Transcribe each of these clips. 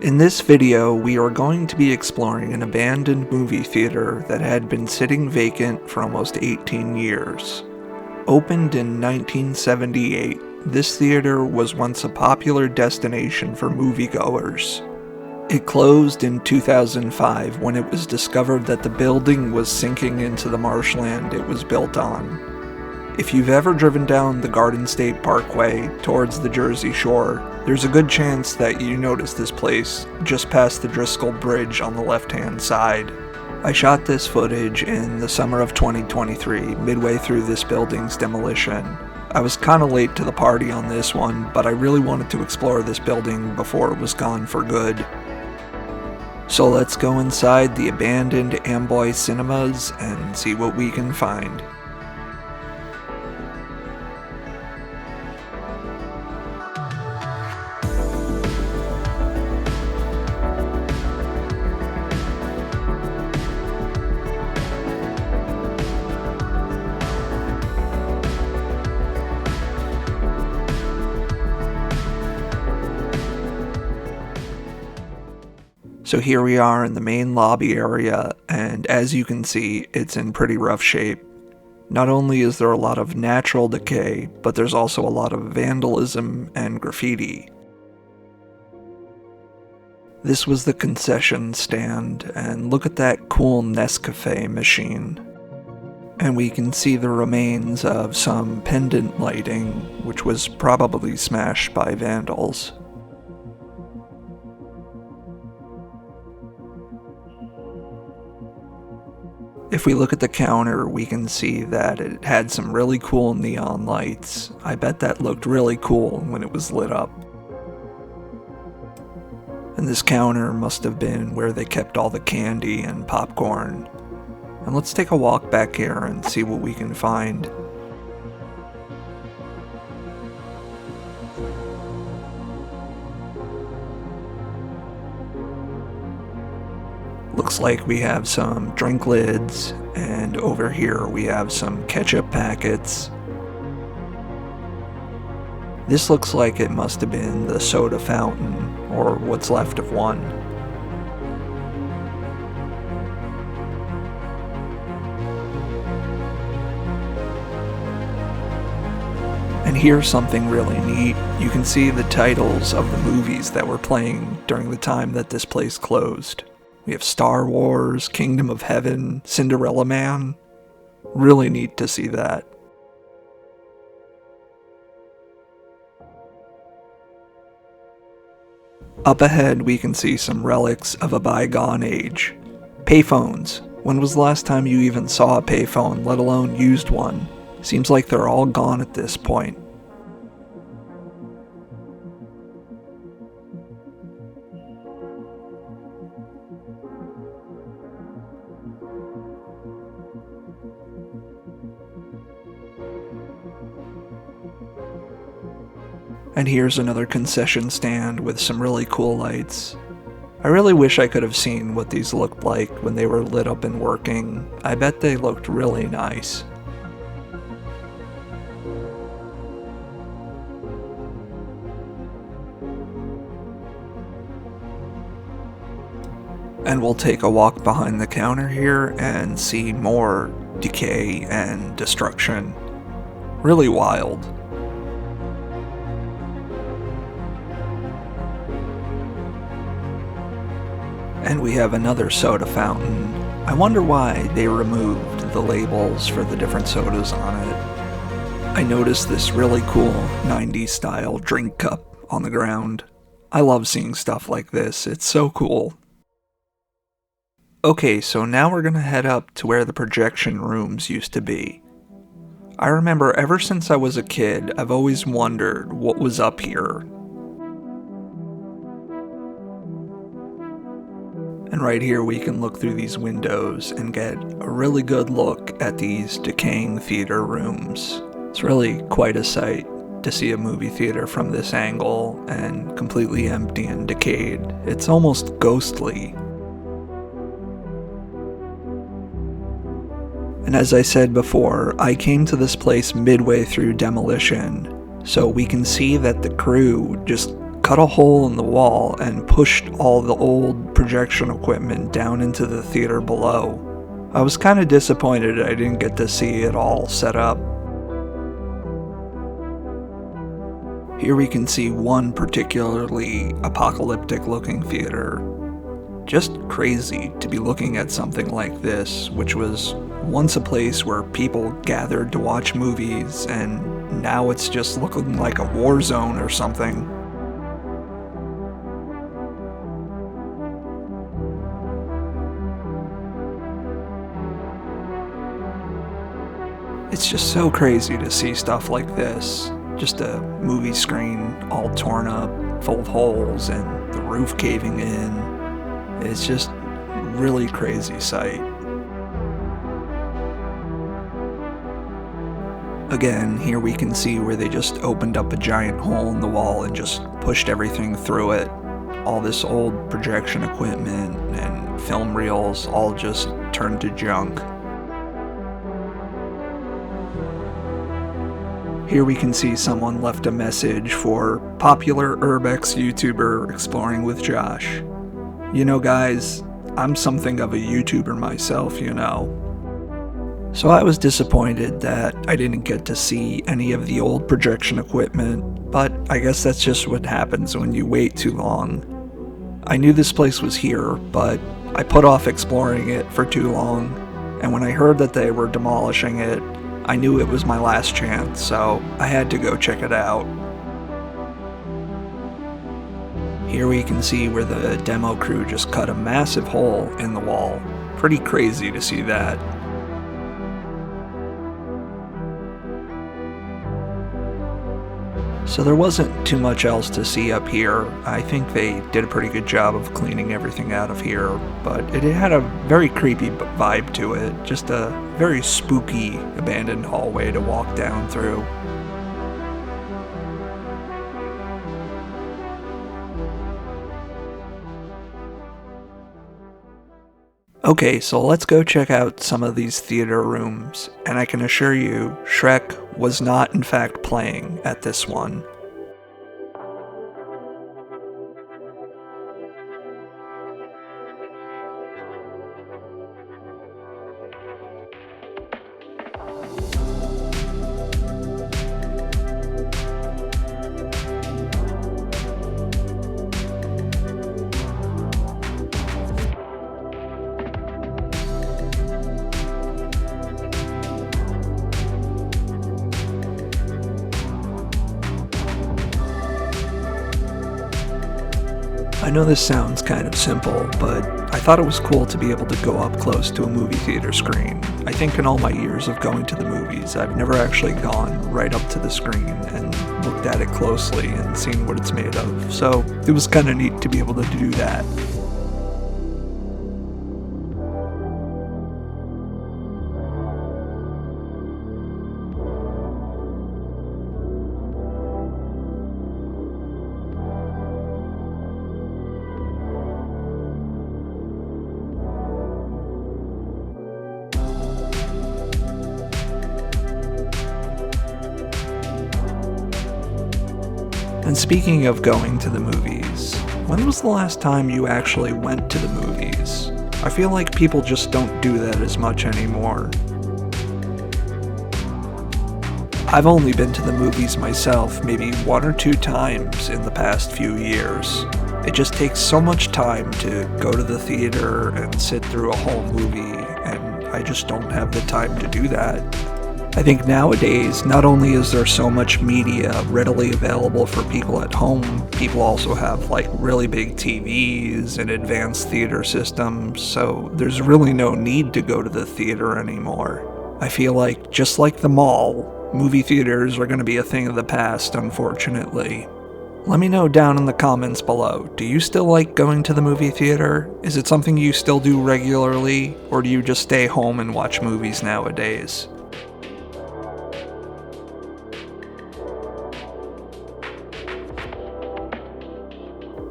In this video, we are going to be exploring an abandoned movie theater that had been sitting vacant for almost 18 years. Opened in 1978, this theater was once a popular destination for moviegoers. It closed in 2005 when it was discovered that the building was sinking into the marshland it was built on. If you've ever driven down the Garden State Parkway towards the Jersey Shore, there's a good chance that you notice this place just past the Driscoll Bridge on the left-hand side. I shot this footage in the summer of 2023, midway through this building's demolition. I was kinda late to the party on this one, but I really wanted to explore this building before it was gone for good. So let's go inside the abandoned Amboy Cinemas and see what we can find. So here we are in the main lobby area, and as you can see, it's in pretty rough shape. Not only is there a lot of natural decay, but there's also a lot of vandalism and graffiti. This was the concession stand, and look at that cool Nescafe machine. And we can see the remains of some pendant lighting, which was probably smashed by vandals. If we look at the counter, we can see that it had some really cool neon lights. I bet that looked really cool when it was lit up. And this counter must have been where they kept all the candy and popcorn. And let's take a walk back here and see what we can find. Looks like we have some drink lids, and over here we have some ketchup packets. This looks like it must have been the soda fountain, or what's left of one. And here's something really neat. You can see the titles of the movies that were playing during the time that this place closed. We have Star Wars, Kingdom of Heaven, Cinderella Man. Really neat to see that. Up ahead, we can see some relics of a bygone age. Payphones. When was the last time you even saw a payphone, let alone used one? Seems like they're all gone at this point. And here's another concession stand with some really cool lights. I really wish I could have seen what these looked like when they were lit up and working. I bet they looked really nice. And we'll take a walk behind the counter here and see more decay and destruction. Really wild. And we have another soda fountain. I wonder why they removed the labels for the different sodas on it. I noticed this really cool 90s style drink cup on the ground. I love seeing stuff like this, it's so cool. Okay, so now we're gonna head up to where the projection rooms used to be. I remember ever since I was a kid, I've always wondered what was up here. And right here we can look through these windows and get a really good look at these decaying theater rooms. It's really quite a sight to see a movie theater from this angle and completely empty and decayed. It's almost ghostly. And as I said before, I came to this place midway through demolition, so we can see that the crew just cut a hole in the wall and pushed all the old projection equipment down into the theater below. I was kind of disappointed I didn't get to see it all set up. Here we can see one particularly apocalyptic looking theater. Just crazy to be looking at something like this, which was once a place where people gathered to watch movies, and now it's just looking like a war zone or something. It's just so crazy to see stuff like this. Just a movie screen all torn up, full of holes, and the roof caving in. It's just a really crazy sight. Again, here we can see where they just opened up a giant hole in the wall and just pushed everything through it. All this old projection equipment and film reels all just turned to junk. Here we can see someone left a message for popular urbex YouTuber Exploring with Josh. You know guys, I'm something of a YouTuber myself, you know. So I was disappointed that I didn't get to see any of the old projection equipment, but I guess that's just what happens when you wait too long. I knew this place was here, but I put off exploring it for too long, and when I heard that they were demolishing it, I knew it was my last chance, so I had to go check it out. Here we can see where the demo crew just cut a massive hole in the wall. Pretty crazy to see that. So there wasn't too much else to see up here. I think they did a pretty good job of cleaning everything out of here, but it had a very creepy vibe to it. Just a very spooky abandoned hallway to walk down through. Okay, so let's go check out some of these theater rooms, and I can assure you, Shrek was not in fact playing at this one. I know this sounds kind of simple, but I thought it was cool to be able to go up close to a movie theater screen. I think in all my years of going to the movies, I've never actually gone right up to the screen and looked at it closely and seen what it's made of, so it was kind of neat to be able to do that. And speaking of going to the movies, when was the last time you actually went to the movies? I feel like people just don't do that as much anymore. I've only been to the movies myself maybe 1 or 2 times in the past few years. It just takes so much time to go to the theater and sit through a whole movie, and I just don't have the time to do that. I think nowadays, not only is there so much media readily available for people at home, people also have like really big TVs and advanced theater systems, so there's really no need to go to the theater anymore. I feel like, just like the mall, movie theaters are going to be a thing of the past, unfortunately. Let me know down in the comments below, do you still like going to the movie theater? Is it something you still do regularly, or do you just stay home and watch movies nowadays?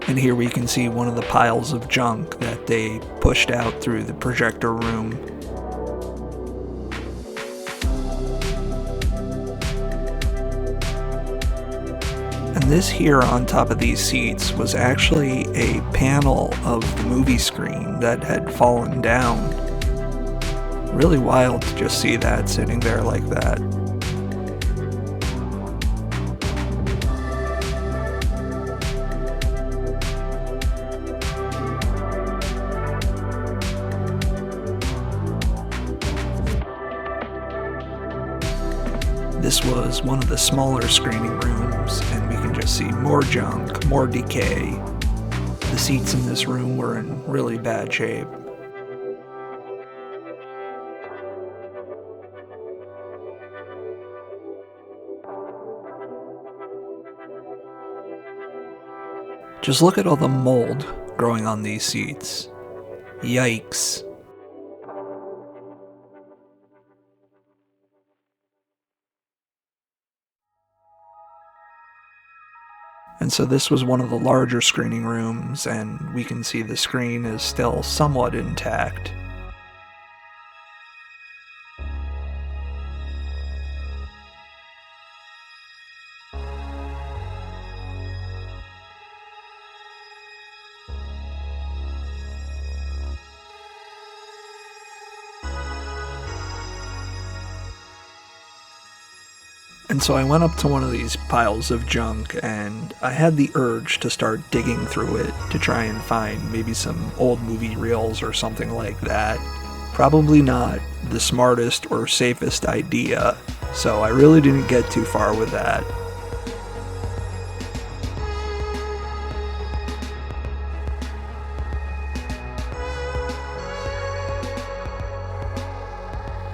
And here we can see one of the piles of junk that they pushed out through the projector room. And And this here on top of these seats was actually a panel of the movie screen that had fallen down. Really wild to just see that sitting there like that. This was one of the smaller screening rooms, and we can just see more junk, more decay. The seats in this room were in really bad shape. Just look at all the mold growing on these seats. Yikes. And so this was one of the larger screening rooms, and we can see the screen is still somewhat intact. And so I went up to one of these piles of junk, and I had the urge to start digging through it to try and find maybe some old movie reels or something like that. Probably not the smartest or safest idea, so I really didn't get too far with that.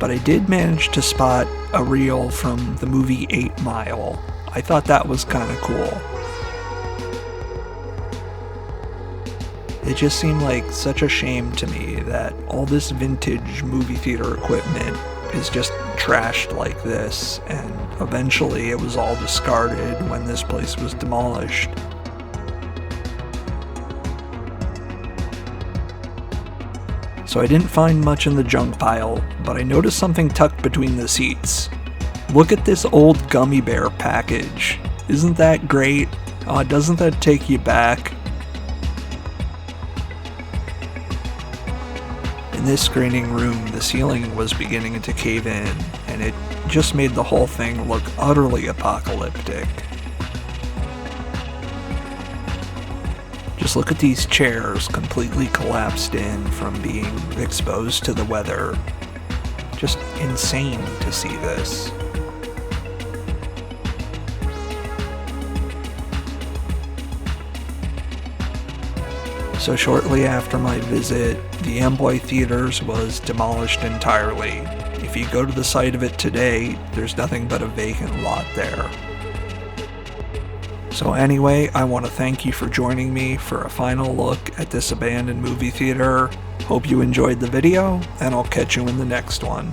But I did manage to spot a reel from the movie 8 Mile. I thought that was kind of cool. It just seemed like such a shame to me that all this vintage movie theater equipment is just trashed like this, and eventually it was all discarded when this place was demolished. So I didn't find much in the junk pile, but I noticed something tucked between the seats. Look at this old gummy bear package. Isn't that great? Oh, doesn't that take you back? In this screening room, the ceiling was beginning to cave in, and it just made the whole thing look utterly apocalyptic. Just look at these chairs completely collapsed in from being exposed to the weather. Just insane to see this. So shortly after my visit, the Amboy Theaters was demolished entirely. If you go to the site of it today, there's nothing but a vacant lot there. So anyway, I want to thank you for joining me for a final look at this abandoned movie theater. Hope you enjoyed the video, and I'll catch you in the next one.